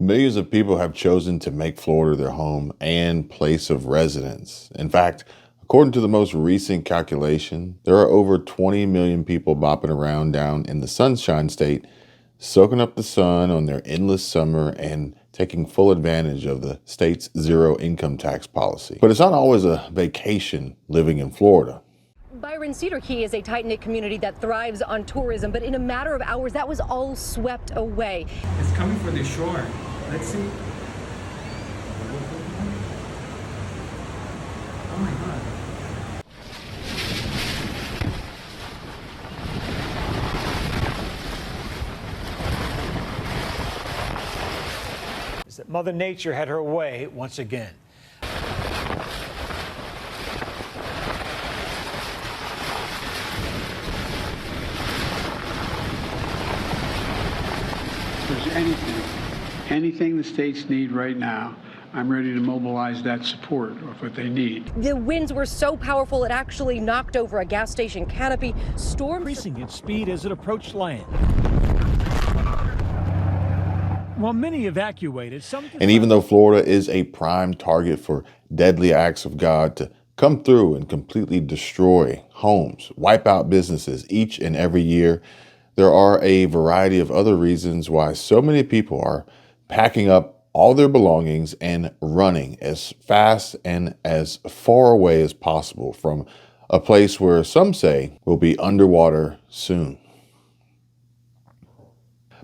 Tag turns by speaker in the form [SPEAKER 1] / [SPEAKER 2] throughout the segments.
[SPEAKER 1] Millions of people have chosen to make Florida their home and place of residence. In fact, according to the most recent calculation, there are over 20 million people bopping around down in the Sunshine State, soaking up the sun on their endless summer and taking full advantage of the state's zero income tax policy. But it's not always a vacation living in Florida.
[SPEAKER 2] Byron, Cedar Key is a tight-knit community that thrives on tourism, but in a matter of hours, that was all swept away.
[SPEAKER 3] It's coming for the shore. Let's see. Oh my God.
[SPEAKER 4] Is that Mother Nature had her way once again.
[SPEAKER 5] If there's anything the states need right now, I'm ready to mobilize that support of what they need.
[SPEAKER 2] The winds were so powerful it actually knocked over a gas station canopy. Storms
[SPEAKER 4] Increasing its speed as it approached land. While many evacuated, some...
[SPEAKER 1] And even though Florida is a prime target for deadly acts of God to come through and completely destroy homes, wipe out businesses each and every year, there are a variety of other reasons why so many people are packing up all their belongings and running as fast and as far away as possible from a place where some say will be underwater soon.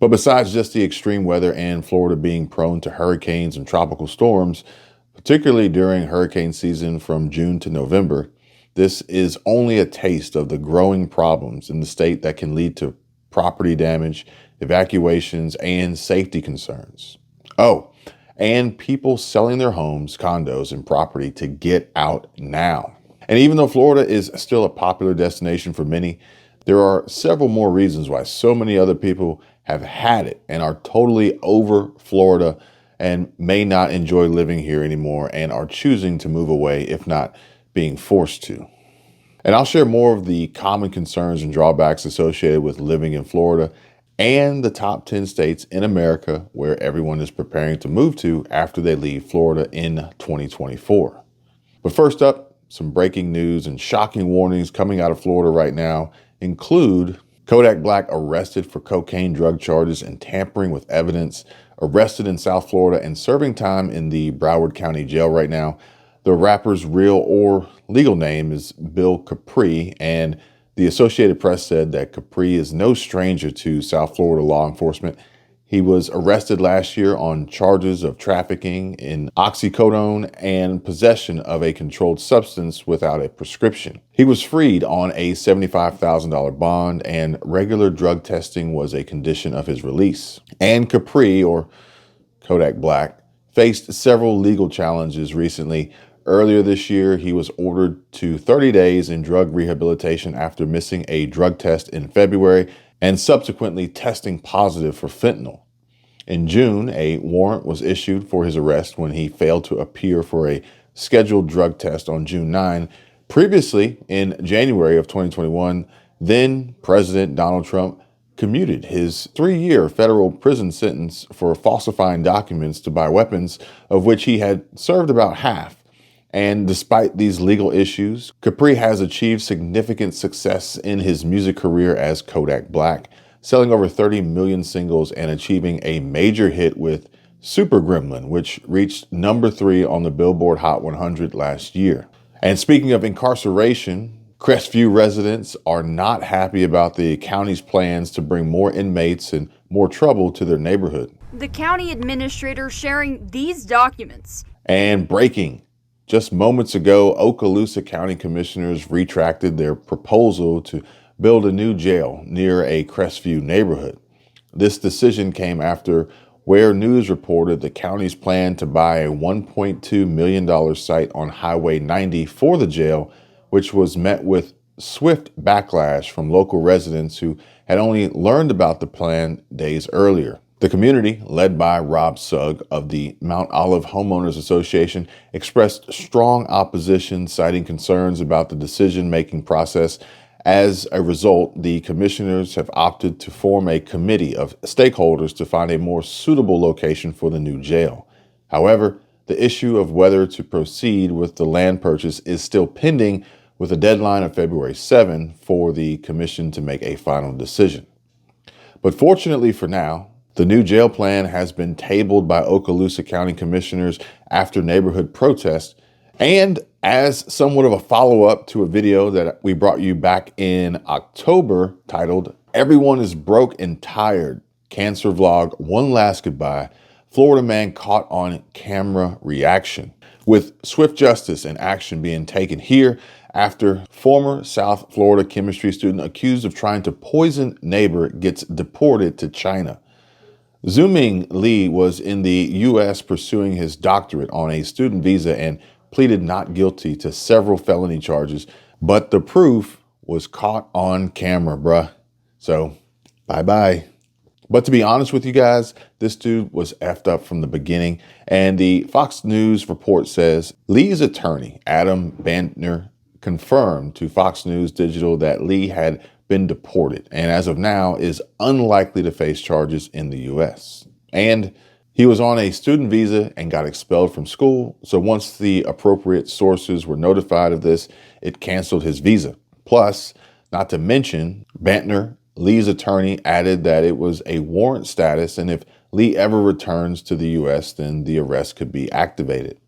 [SPEAKER 1] But besides just the extreme weather and Florida being prone to hurricanes and tropical storms, particularly during hurricane season from June to November, this is only a taste of the growing problems in the state that can lead to property damage, evacuations, and safety concerns. Oh, and people selling their homes, condos, and property to get out now. And even though Florida is still a popular destination for many, there are several more reasons why so many other people have had it and are totally over Florida and may not enjoy living here anymore and are choosing to move away, if not being forced to. And I'll share more of the common concerns and drawbacks associated with living in Florida and the top 10 states in America where everyone is preparing to move to after they leave Florida in 2024. But first up, some breaking news and shocking warnings coming out of Florida right now include Kodak Black arrested for cocaine drug charges and tampering with evidence, arrested in South Florida and serving time in the Broward County Jail right now. The rapper's real or legal name is Bill Capri, and the Associated Press said that Capri is no stranger to South Florida law enforcement. He was arrested last year on charges of trafficking in oxycodone and possession of a controlled substance without a prescription. He was freed on a $75,000 bond, and regular drug testing was a condition of his release. And Capri, or Kodak Black, faced several legal challenges recently. Earlier this year, he was ordered to 30 days in drug rehabilitation after missing a drug test in February and subsequently testing positive for fentanyl. In June, a warrant was issued for his arrest when he failed to appear for a scheduled drug test on June 9. Previously, in January of 2021, then President Donald Trump commuted his 3-year federal prison sentence for falsifying documents to buy weapons, of which he had served about half. And despite these legal issues, Capri has achieved significant success in his music career as Kodak Black, selling over 30 million singles and achieving a major hit with Super Gremlin, which reached number 3 on the Billboard Hot 100 last year. And speaking of incarceration, Crestview residents are not happy about the county's plans to bring more inmates and more trouble to their neighborhood.
[SPEAKER 6] The county administrator sharing these documents.
[SPEAKER 1] And breaking. Just moments ago, Okaloosa County commissioners retracted their proposal to build a new jail near a Crestview neighborhood. This decision came after Where News reported the county's plan to buy a $1.2 million site on Highway 90 for the jail, which was met with swift backlash from local residents who had only learned about the plan days earlier. The community, led by Rob Sugg of the Mount Olive Homeowners Association, expressed strong opposition, citing concerns about the decision-making process As a result, the commissioners have opted to form a committee of stakeholders to find a more suitable location for the new jail. However, the issue of whether to proceed with the land purchase is still pending, with a deadline of February 7 for the commission to make a final decision. But fortunately for now, the new jail plan has been tabled by Okaloosa County commissioners after neighborhood protests. And as somewhat of a follow-up to a video that we brought you back in October titled, "Everyone is Broke and Tired, Cancer Vlog, One Last Goodbye," Florida man caught on camera reaction, with swift justice and action being taken here after former South Florida chemistry student accused of trying to poison neighbor gets deported to China. Zooming Lee was in the U.S. pursuing his doctorate on a student visa and pleaded not guilty to several felony charges, but the proof was caught on camera, bruh. So, bye-bye. But to be honest with you guys, this dude was effed up from the beginning, and the Fox News report says Lee's attorney, Adam Bantner, confirmed to Fox News Digital that Lee had been deported and as of now is unlikely to face charges in the U.S. And he was on a student visa and got expelled from school. So once the appropriate sources were notified of this, it canceled his visa. Plus, not to mention, Bantner, Lee's attorney, added that it was a warrant status, and if Lee ever returns to the U.S., then the arrest could be activated.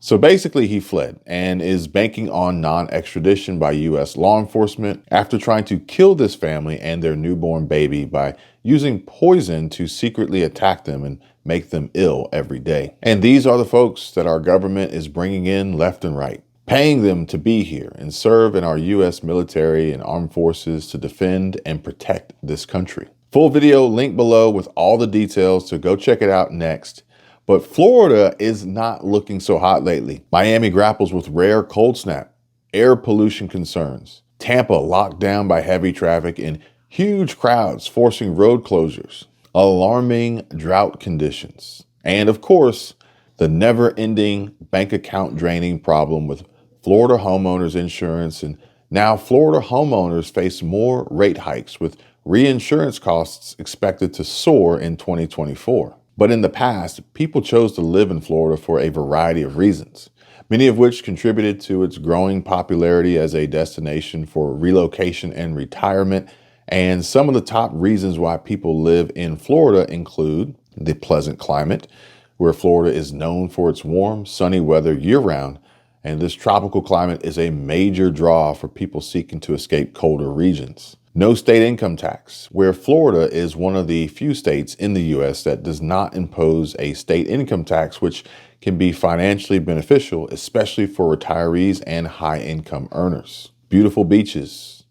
[SPEAKER 1] So basically, he fled and is banking on non-extradition by U.S. law enforcement after trying to kill this family and their newborn baby by using poison to secretly attack them and make them ill every day. And these are the folks that our government is bringing in left and right, paying them to be here and serve in our U.S. military and armed forces to defend and protect this country. Full video link below with all the details, so go check it out next. But Florida is not looking so hot lately. Miami grapples with rare cold snap, air pollution concerns, Tampa locked down by heavy traffic and huge crowds forcing road closures, alarming drought conditions, and of course, the never-ending bank account draining problem with Florida homeowners insurance. And now Florida homeowners face more rate hikes, with reinsurance costs expected to soar in 2024. But in the past, people chose to live in Florida for a variety of reasons, many of which contributed to its growing popularity as a destination for relocation and retirement. And some of the top reasons why people live in Florida include the pleasant climate, where Florida is known for its warm, sunny weather year-round, and this tropical climate is a major draw for people seeking to escape colder regions. No state income tax, where Florida is one of the few states in the U.S. that does not impose a state income tax, which can be financially beneficial, especially for retirees and high-income earners. Beautiful beaches.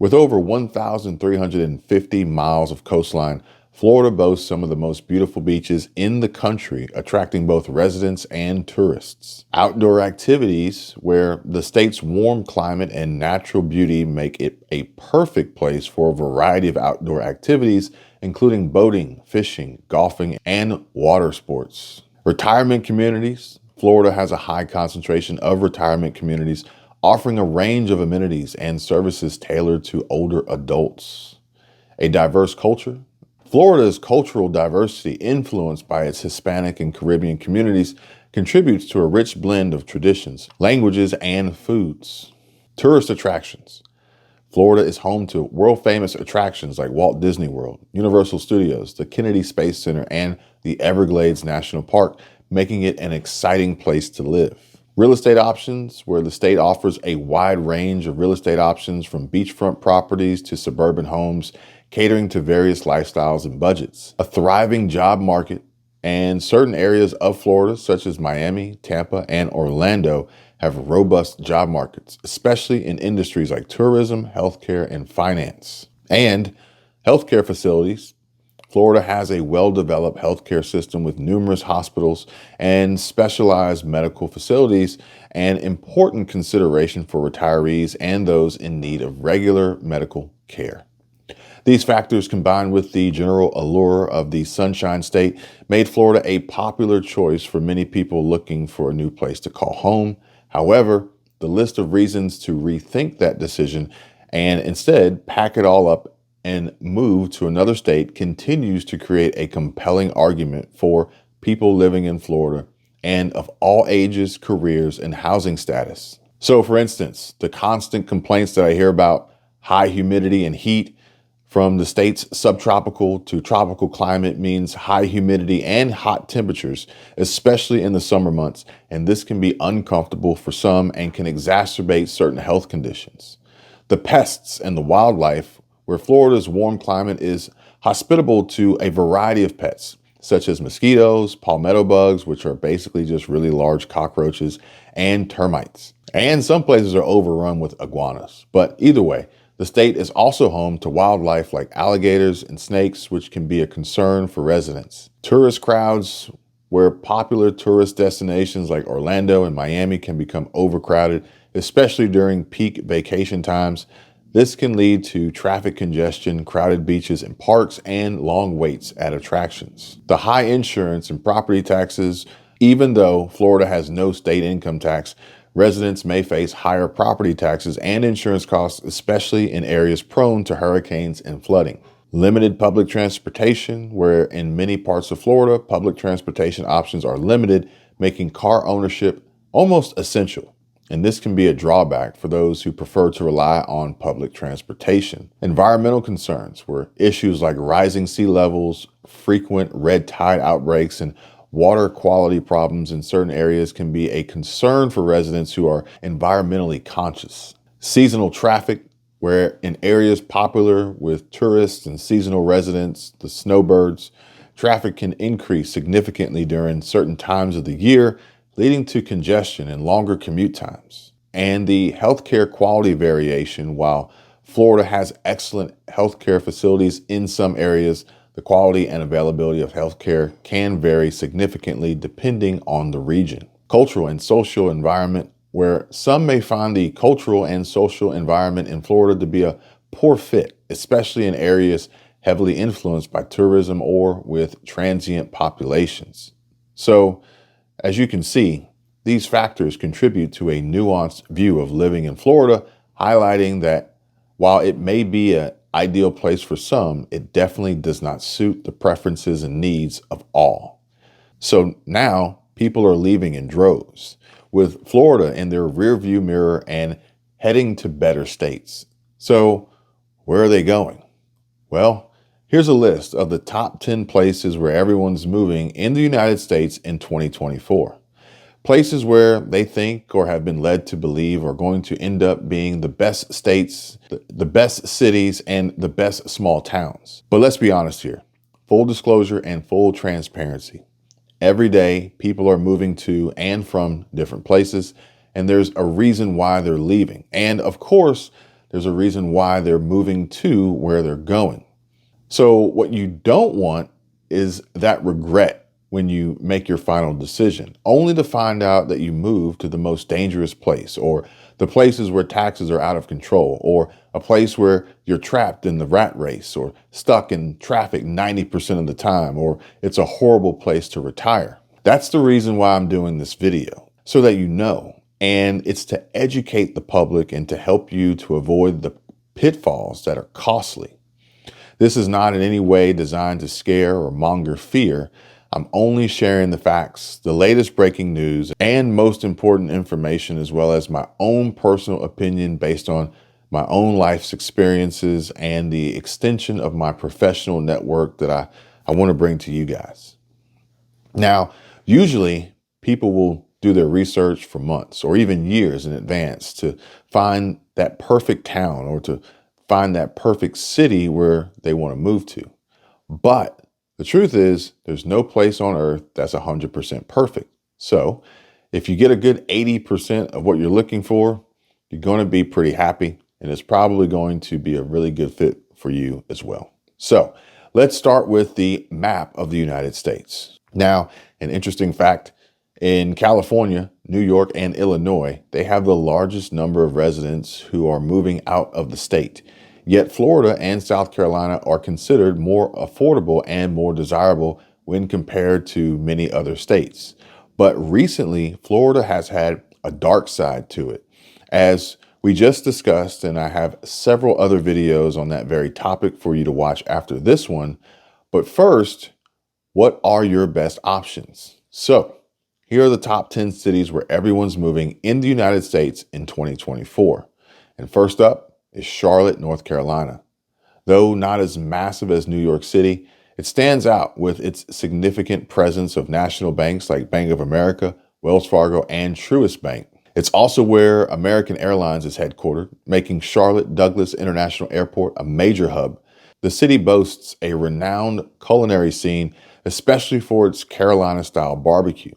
[SPEAKER 1] With over 1,350 miles of coastline, Florida boasts some of the most beautiful beaches in the country, attracting both residents and tourists. Outdoor activities, where the state's warm climate and natural beauty make it a perfect place for a variety of outdoor activities, including boating, fishing, golfing, and water sports. Retirement communities. Florida has a high concentration of retirement communities, offering a range of amenities and services tailored to older adults. A diverse culture. Florida's cultural diversity, influenced by its Hispanic and Caribbean communities, contributes to a rich blend of traditions, languages, and foods. Tourist attractions. Florida is home to world-famous attractions like Walt Disney World, Universal Studios, the Kennedy Space Center, and the Everglades National Park, making it an exciting place to live. Real estate options, where the state offers a wide range of real estate options from beachfront properties to suburban homes, catering to various lifestyles and budgets. A thriving job market, and certain areas of Florida, such as Miami, Tampa, and Orlando, have robust job markets, especially in industries like tourism, healthcare, and finance. And healthcare facilities. Florida has a well-developed healthcare system with numerous hospitals and specialized medical facilities, an important consideration for retirees and those in need of regular medical care. These factors, combined with the general allure of the Sunshine State, made Florida a popular choice for many people looking for a new place to call home. However, the list of reasons to rethink that decision and instead pack it all up and move to another state continues to create a compelling argument for people living in Florida and of all ages, careers, and housing status. So, for instance, the constant complaints that I hear about high humidity and heat from the state's subtropical to tropical climate means high humidity and hot temperatures, especially in the summer months, and this can be uncomfortable for some and can exacerbate certain health conditions. The pests and the wildlife, where Florida's warm climate is hospitable to a variety of pets, such as mosquitoes, palmetto bugs, which are basically just really large cockroaches, and termites. And some places are overrun with iguanas. But either way, the state is also home to wildlife like alligators and snakes, which can be a concern for residents. Tourist crowds, where popular tourist destinations like Orlando and Miami can become overcrowded, especially during peak vacation times. This can lead to traffic congestion, crowded beaches and parks, and long waits at attractions. The high insurance and property taxes, even though Florida has no state income tax, residents may face higher property taxes and insurance costs, especially in areas prone to hurricanes and flooding. Limited public transportation, where in many parts of Florida, public transportation options are limited, making car ownership almost essential. And this can be a drawback for those who prefer to rely on public transportation. Environmental concerns, where issues like rising sea levels, frequent red tide outbreaks, and water quality problems in certain areas can be a concern for residents who are environmentally conscious. Seasonal traffic, where in areas popular with tourists and seasonal residents, the snowbirds, traffic can increase significantly during certain times of the year, leading to congestion and longer commute times. And the healthcare quality variation, while Florida has excellent healthcare facilities in some areas, the quality and availability of healthcare can vary significantly depending on the region. Cultural and social environment, where some may find the cultural and social environment in Florida to be a poor fit, especially in areas heavily influenced by tourism or with transient populations. So, as you can see, these factors contribute to a nuanced view of living in Florida, highlighting that while it may be an ideal place for some, it definitely does not suit the preferences and needs of all. So now people are leaving in droves, with Florida in their rearview mirror and heading to better states. So where are they going? Well, here's a list of the top 10 places where everyone's moving in the United States in 2024. Places where they think or have been led to believe are going to end up being the best states, the best cities, and the best small towns. But let's be honest here. Full disclosure and full transparency. Every day, people are moving to and from different places, and there's a reason why they're leaving. And of course, there's a reason why they're moving to where they're going. So what you don't want is that regret when you make your final decision, only to find out that you moved to the most dangerous place, or the places where taxes are out of control, or a place where you're trapped in the rat race, or stuck in traffic 90% of the time, or it's a horrible place to retire. That's the reason why I'm doing this video, so that you know, and it's to educate the public and to help you to avoid the pitfalls that are costly. This is not in any way designed to scare or monger fear. I'm only sharing the facts, the latest breaking news, and most important information, as well as my own personal opinion based on my own life's experiences and the extension of my professional network that I want to bring to you guys. Now, usually people will do their research for months or even years in advance to find that perfect town or to find that perfect city where they want to move to. But the truth is, there's no place on earth that's 100% perfect. So if you get a good 80% of what you're looking for, you're going to be pretty happy, and it's probably going to be a really good fit for you as well. So let's start with the map of the United States. Now, an interesting fact, in California, New York, and Illinois, they have the largest number of residents who are moving out of the state. Yet Florida and South Carolina are considered more affordable and more desirable when compared to many other states. But recently, Florida has had a dark side to it, as we just discussed, and I have several other videos on that very topic for you to watch after this one. But first, what are your best options? So here are the top 10 cities where everyone's moving in the United States in 2024. And first up is Charlotte, North Carolina. Though not as massive as New York City, it stands out with its significant presence of national banks like Bank of America, Wells Fargo, and Truist Bank. It's also where American Airlines is headquartered, making Charlotte Douglas International Airport a major hub. The city boasts a renowned culinary scene, especially for its Carolina-style barbecue.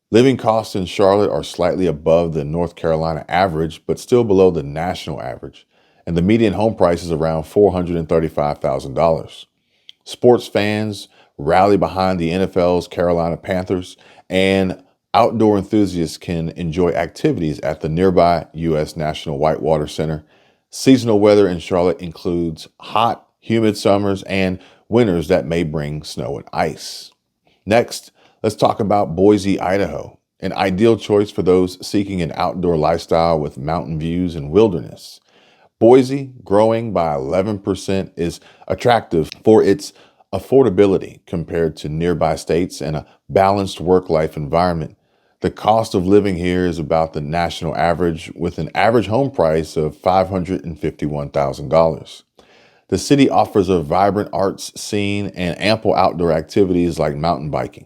[SPEAKER 1] Living costs in Charlotte are slightly above the North Carolina average, but still below the national average, and the median home price is around $435,000. Sports fans rally behind the NFL's Carolina Panthers, and outdoor enthusiasts can enjoy activities at the nearby U.S. National Whitewater Center. Seasonal weather in Charlotte includes hot, humid summers and winters that may bring snow and ice. Next, let's talk about Boise, Idaho, an ideal choice for those seeking an outdoor lifestyle with mountain views and wilderness. Boise, growing by 11%, is attractive for its affordability compared to nearby states and a balanced work-life environment. The cost of living here is about the national average, with an average home price of $551,000. The city offers a vibrant arts scene and ample outdoor activities like mountain biking.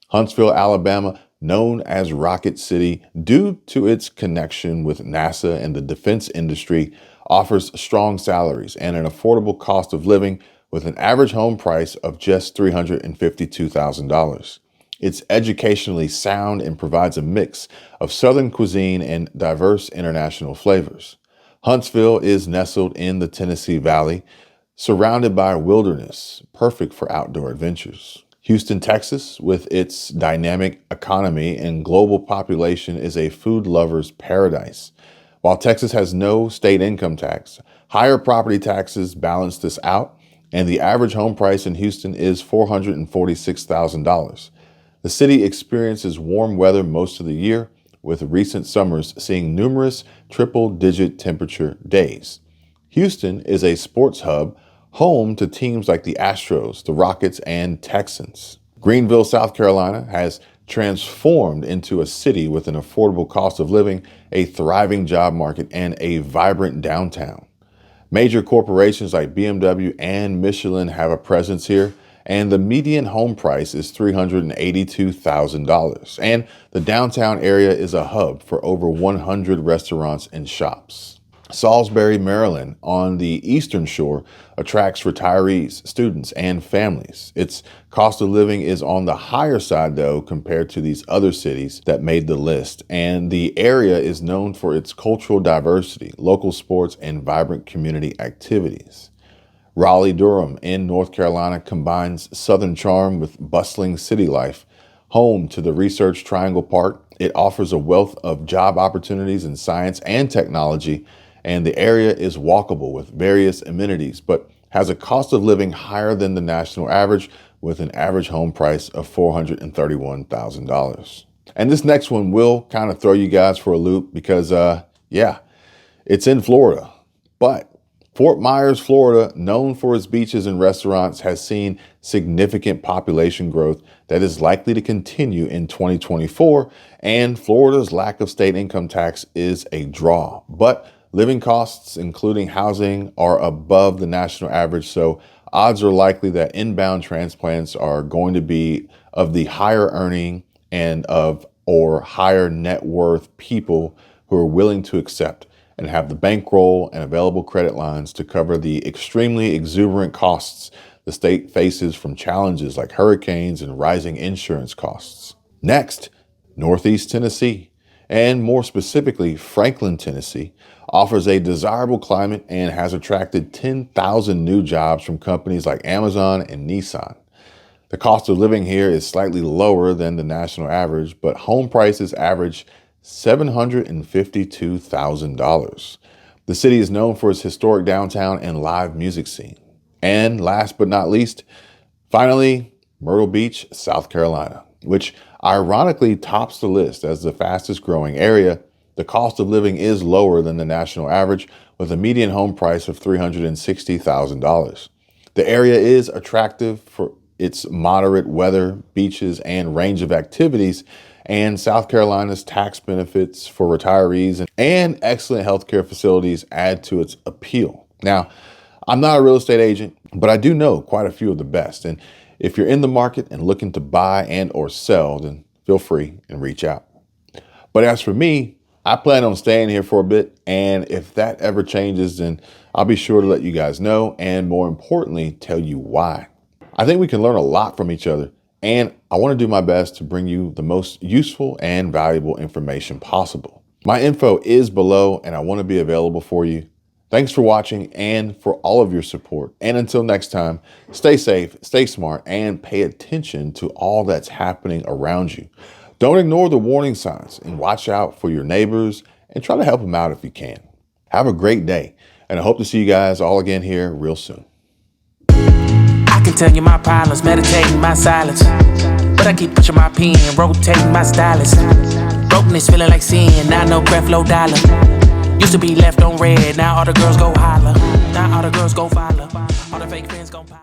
[SPEAKER 1] Huntsville, Alabama, known as Rocket City due to its connection with NASA and the defense industry, offers strong salaries and an affordable cost of living with an average home price of just $352,000. It's educationally sound and provides a mix of Southern cuisine and diverse international flavors. Huntsville is nestled in the Tennessee Valley, surrounded by wilderness, perfect for outdoor adventures. Houston, Texas, with its dynamic economy and global population, is a food lover's paradise. While Texas has no state income tax, higher property taxes balance this out, and the average home price in Houston is $446,000. The city experiences warm weather most of the year, with recent summers seeing numerous triple-digit temperature days. Houston is a sports hub, home to teams like the Astros, the Rockets, and Texans. Greenville, South Carolina, has transformed into a city with an affordable cost of living, a thriving job market, and a vibrant downtown. Major corporations like BMW and Michelin have a presence here, and the median home price is $382,000. And the downtown area is a hub for over 100 restaurants and shops. Salsberry, Maryland, on the eastern shore, attracts retirees, students, and families. Its cost of living is on the higher side, though, compared to these other cities that made the list. And the area is known for its cultural diversity, local sports, and vibrant community activities. Raleigh-Durham in North Carolina combines Southern charm with bustling city life. Home to the Research Triangle Park, it offers a wealth of job opportunities in science and technology, and the area is walkable with various amenities, but has a cost of living higher than the national average, with an average home price of $431,000. And this next one will kind of throw you guys for a loop because, it's in Florida, but Fort Myers, Florida, known for its beaches and restaurants, has seen significant population growth that is likely to continue in 2024, and Florida's lack of state income tax is a draw. But living costs, including housing, are above the national average, so odds are likely that inbound transplants are going to be of the higher earning and or higher net worth people who are willing to accept and have the bankroll and available credit lines to cover the extremely exuberant costs the state faces from challenges like hurricanes and rising insurance costs. Next, Northeast Tennessee, and more specifically, Franklin, Tennessee, offers a desirable climate and has attracted 10,000 new jobs from companies like Amazon and Nissan. The cost of living here is slightly lower than the national average, but home prices average $752,000. The city is known for its historic downtown and live music scene. And last but not least, finally, Myrtle Beach, South Carolina, which ironically tops the list as the fastest growing area. The cost of living is lower than the national average, with a median home price of $360,000. The area is attractive for its moderate weather, beaches, and range of activities, and South Carolina's tax benefits for retirees and excellent healthcare facilities add to its appeal. Now, I'm not a real estate agent, but I do know quite a few of the best. And if you're in the market and looking to buy and or sell, then feel free and reach out. But as for me, I plan on staying here for a bit. And if that ever changes, then I'll be sure to let you guys know. And more importantly, tell you why. I think we can learn a lot from each other. And I want to do my best to bring you the most useful and valuable information possible. My info is below and I want to be available for you. Thanks for watching and for all of your support. And until next time, stay safe, stay smart, and pay attention to all that's happening around you. Don't ignore the warning signs and watch out for your neighbors and try to help them out if you can. Have a great day, and I hope to see you guys all again here real soon.
[SPEAKER 7] I can tell you my problems, meditating my silence. But I keep pushing my pen, rotating my stylus. Brokenness feeling like sin, now no breath, low dollar. Used to be left on red, now all the girls go holler. Now all the girls go follow. All the fake friends gon' pop.